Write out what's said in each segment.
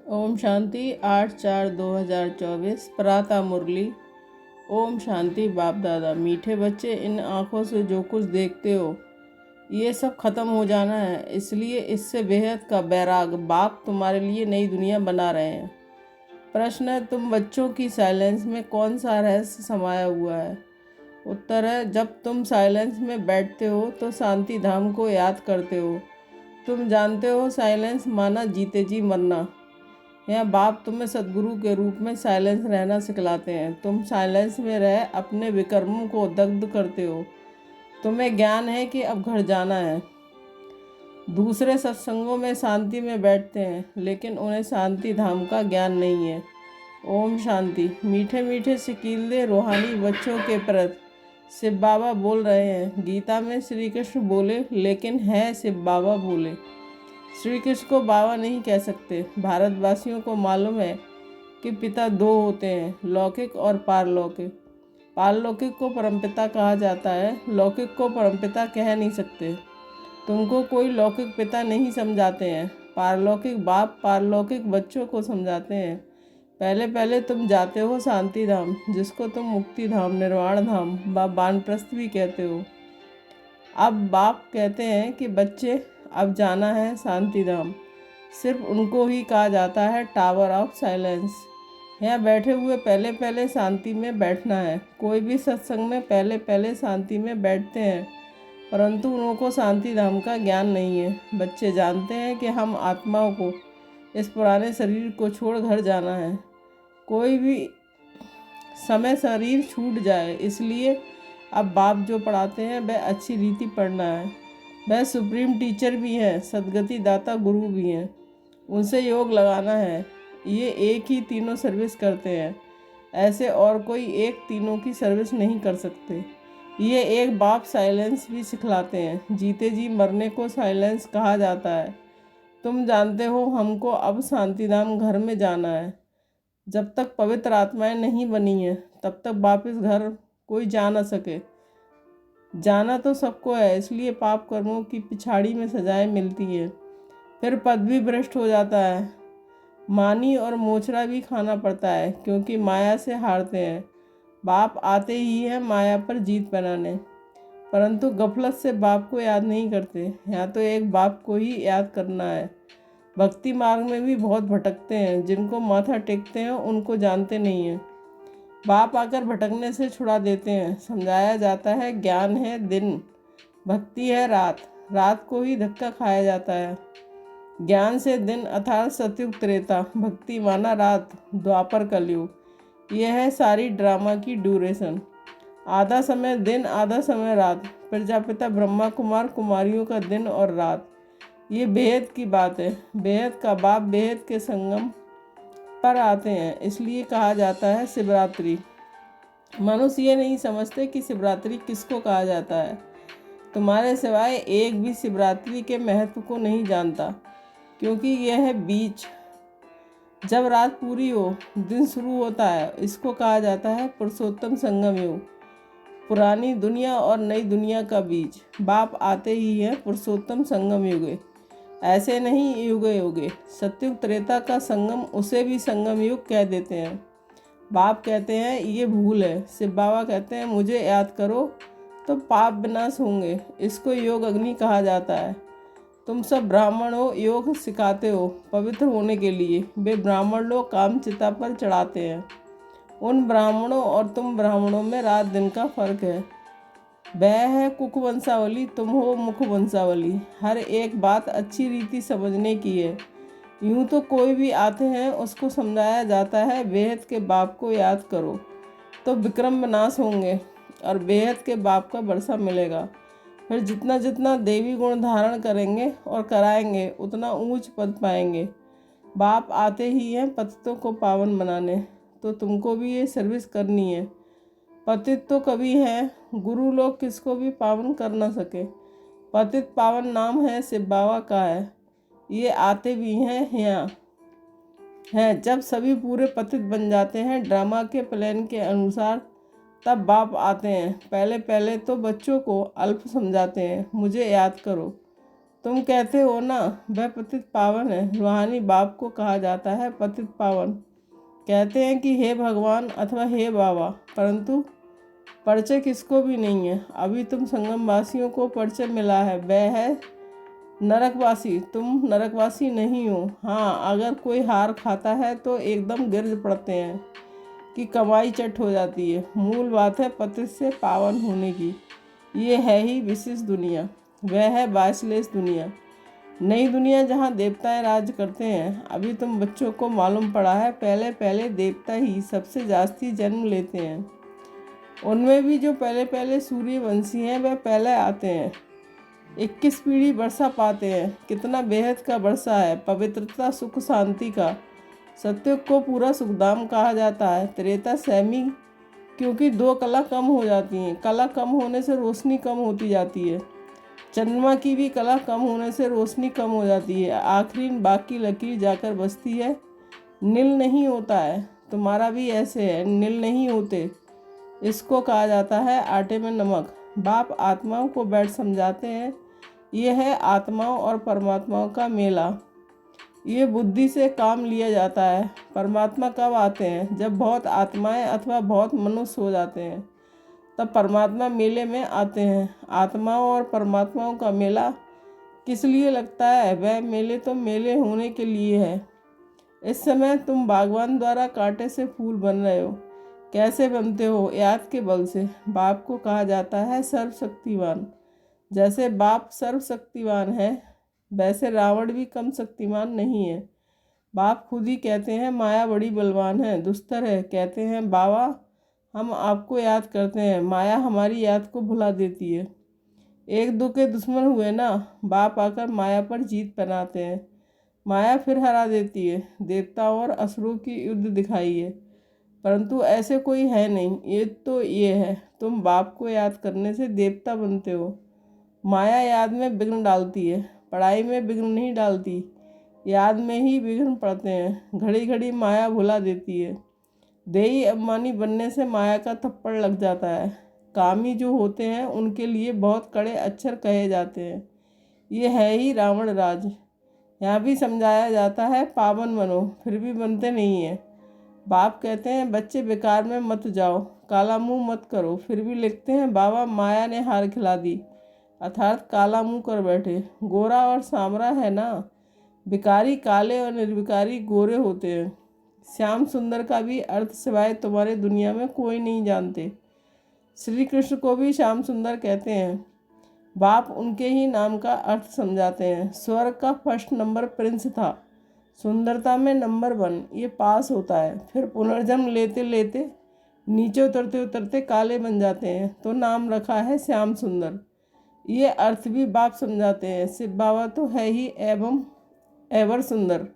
ओम शांति 8/4/2024 प्रातः मुरली। ओम शांति। बाप दादा, मीठे बच्चे, इन आँखों से जो कुछ देखते हो ये सब ख़त्म हो जाना है, इसलिए इससे बेहद का बैराग बाप तुम्हारे लिए नई दुनिया बना रहे हैं। प्रश्न है, तुम बच्चों की साइलेंस में कौन सा रहस्य समाया हुआ है? उत्तर है, जब तुम साइलेंस में बैठते हो तो शांति धाम को याद करते हो। तुम जानते हो साइलेंस माना जीते जी मरना। यह बाप तुम्हें सद्गुरु के रूप में साइलेंस रहना सिखलाते हैं। तुम साइलेंस में रह अपने विकर्मों को दग्ध करते हो। तुम्हें ज्ञान है कि अब घर जाना है। दूसरे सत्संगों में शांति में बैठते हैं, लेकिन उन्हें शांति धाम का ज्ञान नहीं है। ओम शांति। मीठे मीठे सिकीले रूहानी बच्चों के प्रति शिव बाबा बोल रहे हैं। गीता में श्री कृष्ण बोले, लेकिन है शिव बाबा बोले। श्री कृष्ण को बाबा नहीं कह सकते। भारतवासियों को मालूम है कि पिता दो होते हैं, लौकिक और पारलौकिक। पारलौकिक को परमपिता कहा जाता है, लौकिक को परमपिता कह नहीं सकते। तुमको कोई लौकिक पिता नहीं समझाते हैं। पारलौकिक बाप पारलौकिक बच्चों को समझाते हैं। पहले पहले तुम जाते हो शांति धाम, जिसको तुम मुक्ति धाम, निर्वाण धाम व वानप्रस्थ भी कहते हो। अब बाप कहते हैं कि बच्चे, अब जाना है शांति धाम। सिर्फ उनको ही कहा जाता है टावर ऑफ साइलेंस। यहाँ बैठे हुए पहले पहले शांति में बैठना है। कोई भी सत्संग में पहले पहले शांति में बैठते हैं, परंतु उनको शांति धाम का ज्ञान नहीं है। बच्चे जानते हैं कि हम आत्माओं को इस पुराने शरीर को छोड़ घर जाना है। कोई भी समय शरीर छूट जाए, इसलिए अब बाप जो पढ़ाते हैं वह अच्छी रीति पढ़ना है। वह सुप्रीम टीचर भी हैं, सदगति दाता गुरु भी हैं। उनसे योग लगाना है। ये एक ही तीनों सर्विस करते हैं, ऐसे और कोई एक तीनों की सर्विस नहीं कर सकते। ये एक बाप साइलेंस भी सिखलाते हैं। जीते जी मरने को साइलेंस कहा जाता है। तुम जानते हो हमको अब शांतिधाम घर में जाना है। जब तक पवित्र आत्माएं नहीं बनी हैं, तब तक वापस घर कोई जा ना सके। जाना तो सबको है, इसलिए पाप कर्मों की पिछाड़ी में सजाएं मिलती हैं। फिर पद भी भ्रष्ट हो जाता है। मानी और मोचरा भी खाना पड़ता है, क्योंकि माया से हारते हैं। बाप आते ही है माया पर जीत बनाने, परंतु गफलत से बाप को याद नहीं करते। यहाँ तो एक बाप को ही याद करना है। भक्ति मार्ग में भी बहुत भटकते हैं। जिनको माथा टेकते हैं उनको जानते नहीं हैं। बाप आकर भटकने से छुड़ा देते हैं। समझाया जाता है ज्ञान है दिन, भक्ति है रात। रात को ही धक्का खाया जाता है। ज्ञान से दिन अर्थात सतयुग त्रेता, भक्ति माना रात, द्वापर कलयुग। यह है सारी ड्रामा की ड्यूरेशन। आधा समय दिन, आधा समय रात। प्रजापिता ब्रह्मा कुमार कुमारियों का दिन और रात। ये बेहद की बात है। बेहद का बाप बेहद के संगम पर आते हैं, इसलिए कहा जाता है शिवरात्रि। मनुष्य ये नहीं समझते कि शिवरात्रि किसको कहा जाता है। तुम्हारे सिवाय एक भी शिवरात्रि के महत्व को नहीं जानता, क्योंकि यह है बीच। जब रात पूरी हो, दिन शुरू होता है। इसको कहा जाता है पुरुषोत्तम संगम युग, पुरानी दुनिया और नई दुनिया का बीज। बाप आते ही है पुरुषोत्तम संगम युग। ऐसे नहीं युगे युगे। सतयुग त्रेता का संगम, उसे भी संगम युग कह देते हैं। बाप कहते हैं ये भूल है। शिव बाबा कहते हैं मुझे याद करो तो पाप विनाश होंगे। इसको योग अग्नि कहा जाता है। तुम सब ब्राह्मण हो, योग सिखाते हो पवित्र होने के लिए। वे ब्राह्मण लोग काम चिता पर चढ़ाते हैं। उन ब्राह्मणों और तुम ब्राह्मणों में रात दिन का फर्क है। वह है कुक वंशावली, तुम हो मुख वंशावली। हर एक बात अच्छी रीति समझने की है। यूँ तो कोई भी आते हैं उसको समझाया जाता है बेहद के बाप को याद करो तो विक्रम विनाश होंगे और बेहद के बाप का वर्षा मिलेगा। फिर जितना जितना देवी गुण धारण करेंगे और कराएंगे, उतना ऊंच पद पाएंगे। बाप आते ही हैं पतितों को पावन बनाने, तो तुमको भी ये सर्विस करनी है। पतित तो कभी हैं, गुरु लोग किसको भी पावन कर ना सके। पतित पावन नाम है शिव बाबा का है। ये आते भी हैं यहाँ हैं। जब सभी पूरे पतित बन जाते हैं ड्रामा के प्लान के अनुसार, तब बाप आते हैं। पहले पहले तो बच्चों को अल्प समझाते हैं, मुझे याद करो। तुम कहते हो ना वह पतित पावन है, रूहानी बाप को कहा जाता है पतित पावन। कहते हैं कि हे भगवान अथवा हे बाबा, परंतु परिचय किसको भी नहीं है। अभी तुम संगमवासियों को परिचय मिला है, वह है नरकवासी। तुम नरकवासी नहीं हो। हाँ, अगर कोई हार खाता है तो एकदम गिर पड़ते हैं कि कमाई चट हो जाती है। मूल बात है पतित से पावन होने की। ये है ही विशेष दुनिया, वह है बायसलेस दुनिया, नई दुनिया जहाँ देवताएं राज करते हैं। अभी तुम बच्चों को मालूम पड़ा है, पहले पहले देवता ही सबसे जास्ती जन्म लेते हैं। उनमें भी जो पहले पहले सूर्यवंशी हैं वह पहले आते हैं। 21 पीढ़ी वर्षा पाते हैं। कितना बेहद का वर्षा है, पवित्रता सुख शांति का। सत्युग को पूरा सुखधाम कहा जाता है। त्रेता सैमी, क्योंकि 2 कला कम हो जाती हैं। कला कम होने से रोशनी कम होती जाती है। चंद्रमा की भी कला कम होने से रोशनी कम हो जाती है। आखिरी बाकी लकीर जाकर बसती है। नील नहीं होता है। तुम्हारा भी ऐसे है, नील नहीं होते। इसको कहा जाता है आटे में नमक। बाप आत्माओं को बैठ समझाते हैं, यह है आत्माओं और परमात्माओं का मेला। ये बुद्धि से काम लिया जाता है। परमात्मा कब आते हैं? जब बहुत आत्माएं अथवा बहुत मनुष्य हो जाते हैं, तब परमात्मा मेले में आते हैं। आत्माओं और परमात्माओं का मेला किस लिए लगता है? वह मेले तो मेले होने के लिए है। इस समय तुम बागवान द्वारा कांटे से फूल बन रहे हो। कैसे बनते हो? याद के बल से। बाप को कहा जाता है सर्वशक्तिवान। जैसे बाप सर्वशक्तिवान है, वैसे रावण भी कम शक्तिमान नहीं है। बाप खुद ही कहते हैं माया बड़ी बलवान है, दुस्तर है। कहते हैं बाबा हम आपको याद करते हैं, माया हमारी याद को भुला देती है। एक दो के दुश्मन हुए ना, बाप आकर माया पर जीत पहनाते हैं। माया फिर हरा देती है। देवताओं और असुरों की युद्ध दिखाई है, परंतु ऐसे कोई है नहीं। ये है, तुम बाप को याद करने से देवता बनते हो। माया याद में विघ्न डालती है, पढ़ाई में विघ्न नहीं डालती, याद में ही विघ्न पड़ते हैं। घड़ी घड़ी माया भुला देती है। देही अभिमानी बनने से माया का थप्पड़ लग जाता है। कामी जो होते हैं उनके लिए बहुत कड़े अक्षर कहे जाते हैं। ये है ही रावण राज। यहाँ भी समझाया जाता है पावन बनो, फिर भी बनते नहीं हैं। बाप कहते हैं बच्चे बेकार में मत जाओ, काला मुंह मत करो, फिर भी लिखते हैं बाबा माया ने हार खिला दी, अर्थात काला मुंह कर बैठे। गोरा और सामरा है ना, भिकारी काले और निर्विकारी गोरे होते हैं। श्याम सुंदर का भी अर्थ सिवाय तुम्हारे दुनिया में कोई नहीं जानते। श्री कृष्ण को भी श्याम सुंदर कहते हैं। बाप उनके ही नाम का अर्थ समझाते हैं। स्वर्ग का फर्स्ट नंबर प्रिंस था, सुंदरता में नंबर 1। ये पास होता है, फिर पुनर्जन्म लेते लेते नीचे उतरते उतरते काले बन जाते हैं, तो नाम रखा है श्याम सुंदर। ये अर्थ भी बाप समझाते हैं। शिव बाबा तो है ही एवं एवर सुंदर।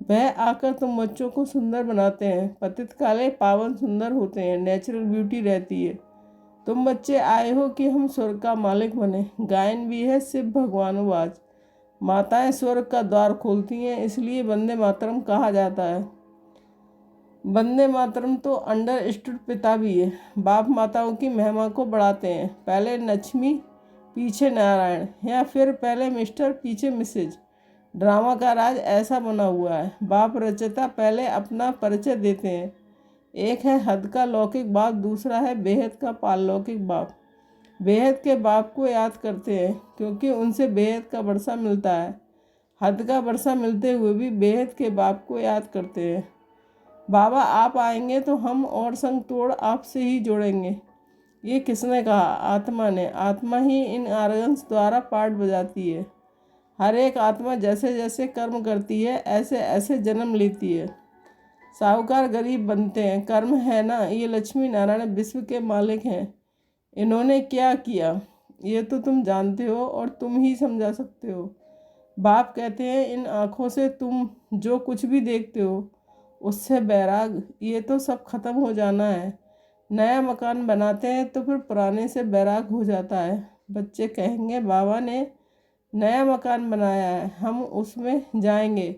वह आकर तुम बच्चों को सुंदर बनाते हैं। पतित काले पावन सुंदर होते हैं, नेचुरल ब्यूटी रहती है। तुम बच्चे आए हो कि हम स्वर्ग का मालिक बने। गायन भी है शिव भगवानुवाच। माताएं स्वर्ग का द्वार खोलती हैं, इसलिए वंदे मातरम कहा जाता है। वंदे मातरम तो अंडरस्टूड पिता भी है। बाप माताओं की महिमा को बढ़ाते हैं। पहले लक्ष्मी पीछे नारायण, या फिर पहले मिस्टर पीछे मिसेज। ड्रामा का राज ऐसा बना हुआ है। बाप रचयिता पहले अपना परिचय देते हैं। एक है हद का लौकिक बाप, दूसरा है बेहद का पारलौकिक बाप। बेहद के बाप को याद करते हैं क्योंकि उनसे बेहद का वर्षा मिलता है। हद का वर्षा मिलते हुए भी बेहद के बाप को याद करते हैं। बाबा आप आएंगे तो हम और संग तोड़ आपसे ही जोड़ेंगे। ये किसने कहा? आत्मा ने। आत्मा ही इन आर्गन्स द्वारा पार्ट बजाती है। हर एक आत्मा जैसे जैसे कर्म करती है ऐसे ऐसे जन्म लेती है। साहूकार गरीब बनते हैं, कर्म है ना। ये लक्ष्मी नारायण विश्व के मालिक हैं। इन्होंने क्या किया ये तो तुम जानते हो और तुम ही समझा सकते हो। बाप कहते हैं इन आँखों से तुम जो कुछ भी देखते हो उससे बैराग, ये तो सब खत्म हो जाना है। नया मकान बनाते हैं तो फिर पुराने से बैराग हो जाता है। बच्चे कहेंगे बाबा ने नया मकान बनाया है, हम उसमें जाएंगे।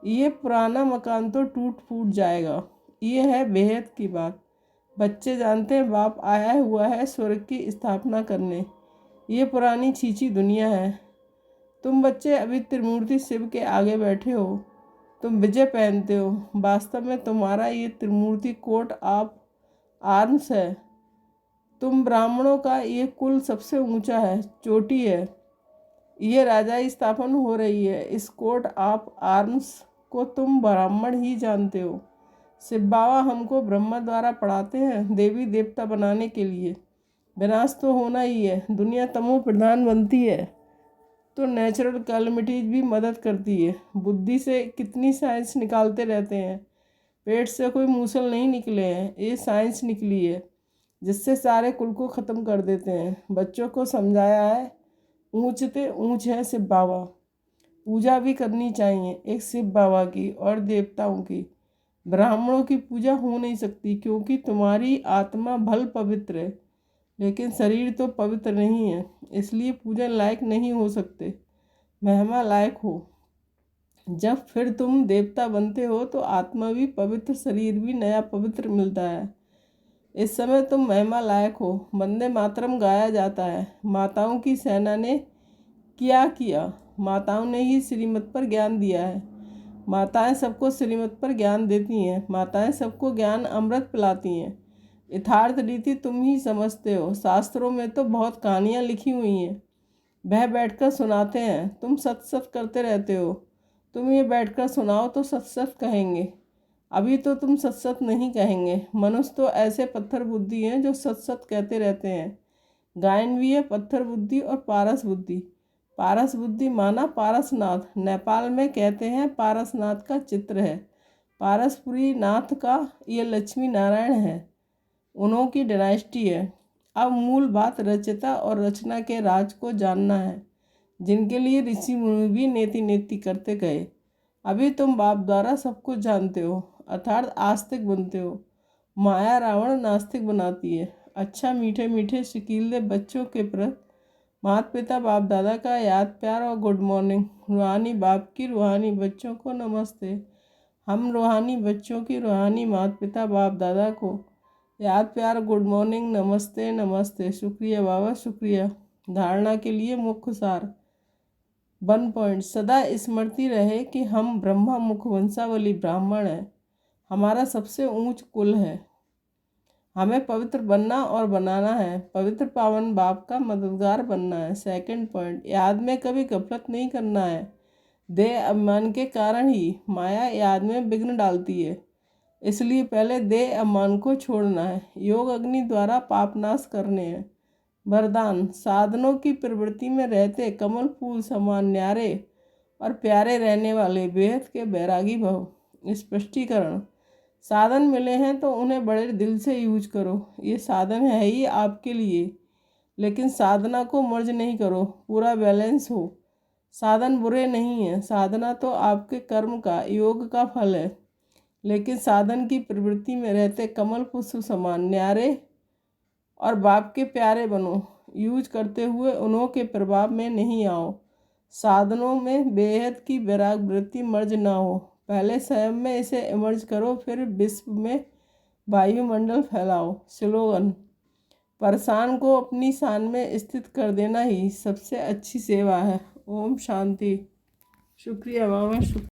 ये पुराना मकान तो टूट फूट जाएगा। ये है बेहद की बात। बच्चे जानते हैं बाप आया हुआ है स्वर्ग की स्थापना करने। ये पुरानी छींची दुनिया है। तुम बच्चे अभी त्रिमूर्ति शिव के आगे बैठे हो, तुम विजय पहनते हो। वास्तव में तुम्हारा ये त्रिमूर्ति कोट ऑफ आर्म्स है। तुम ब्राह्मणों का ये कुल सबसे ऊंचा है, चोटी है। ये राजाई स्थापन हो रही है। इस कोट ऑफ आर्म्स को तुम ब्राह्मण ही जानते हो। शिव बाबा हमको ब्रह्मा द्वारा पढ़ाते हैं देवी देवता बनाने के लिए। विनाश तो होना ही है। दुनिया तमो प्रधान बनती है तो नेचुरल कैलमिटीज भी मदद करती है। बुद्धि से कितनी साइंस निकालते रहते हैं, पेट से कोई मूसल नहीं निकले हैं, ये साइंस निकली है जिससे सारे कुल को ख़त्म कर देते हैं। बच्चों को समझाया है ऊंचते ऊंच है शिव बाबा। पूजा भी करनी चाहिए एक शिव बाबा की और देवताओं की। ब्राह्मणों की पूजा हो नहीं सकती क्योंकि तुम्हारी आत्मा भल पवित्र है लेकिन शरीर तो पवित्र नहीं है, इसलिए पूजन लायक नहीं हो सकते, महिमा लायक हो। जब फिर तुम देवता बनते हो तो आत्मा भी पवित्र, शरीर भी नया पवित्र मिलता है। इस समय तुम महिमा लायक हो। वंदे मातरम गाया जाता है। माताओं की सेना ने क्या किया? माताओं ने ही श्रीमत पर ज्ञान दिया है। माताएं सबको श्रीमत पर ज्ञान देती हैं। माताएं सबको ज्ञान अमृत पिलाती हैं। यथार्थ रीति तुम ही समझते हो। शास्त्रों में तो बहुत कहानियाँ लिखी हुई हैं, वह बैठकर सुनाते हैं। तुम सत सत करते रहते हो। तुम ये बैठकर सुनाओ तो सत सत कहेंगे। अभी तो तुम सत सत नहीं कहेंगे। मनुष्य तो ऐसे पत्थर बुद्धि हैं जो सत सत कहते रहते हैं। गायन भी है पत्थर बुद्धि और पारस बुद्धि। पारस बुद्धि माना पारसनाथ। नेपाल में कहते हैं पारसनाथ का चित्र है। पारसपुरी नाथ का ये लक्ष्मी नारायण है, उन्हों की डायनेस्टी है। अब मूल बात रचयिता और रचना के राज को जानना है, जिनके लिए ऋषि मुनि भी नेति नेति करते गए। अभी तुम बाप द्वारा सब कुछ जानते हो, अर्थात आस्तिक बनते हो। माया रावण नास्तिक बनाती है। अच्छा मीठे मीठे शकीले बच्चों के प्रति माता पिता बाप दादा का याद प्यार और गुड मॉर्निंग। रूहानी बाप की रूहानी बच्चों को नमस्ते। हम रूहानी बच्चों की रूहानी माता पिता बाप दादा को याद प्यार गुड मॉर्निंग, नमस्ते नमस्ते। शुक्रिया बाबा, शुक्रिया। धारणा के लिए मुख्य सार 1 पॉइंट। सदा स्मृति रहे कि हम ब्रह्मा मुख वंशावली ब्राह्मण हैं। हमारा सबसे ऊंच कुल है। हमें पवित्र बनना और बनाना है। पवित्र पावन बाप का मददगार बनना है। 2 पॉइंट। याद में कभी गफलत नहीं करना है। देह अभिमान के कारण ही माया याद में विघ्न डालती है, इसलिए पहले देह अभिमान को छोड़ना है। योग अग्नि द्वारा पाप नाश करने हैं। वरदान। साधनों की प्रवृत्ति में रहते कमल फूल समान न्यारे और प्यारे रहने वाले बेहद के बैरागी भव। स्पष्टीकरण। साधन मिले हैं तो उन्हें बड़े दिल से यूज करो। ये साधन है ही आपके लिए, लेकिन साधना को मर्ज नहीं करो, पूरा बैलेंस हो। साधन बुरे नहीं हैं। साधना तो आपके कर्म का, योग का फल है, लेकिन साधन की प्रवृत्ति में रहते कमल पुष्प समान न्यारे और बाप के प्यारे बनो। यूज करते हुए उन्हों के प्रभाव में नहीं आओ। साधनों में बेहद की वैराग वृत्ति मर्ज ना हो। पहले स्वयं में इसे इमर्ज करो, फिर विश्व में वायुमंडल फैलाओ। स्लोगन। परेशान को अपनी शान में स्थित कर देना ही सबसे अच्छी सेवा है। ओम शांति। शुक्रिया बाबा, शुक्रिया।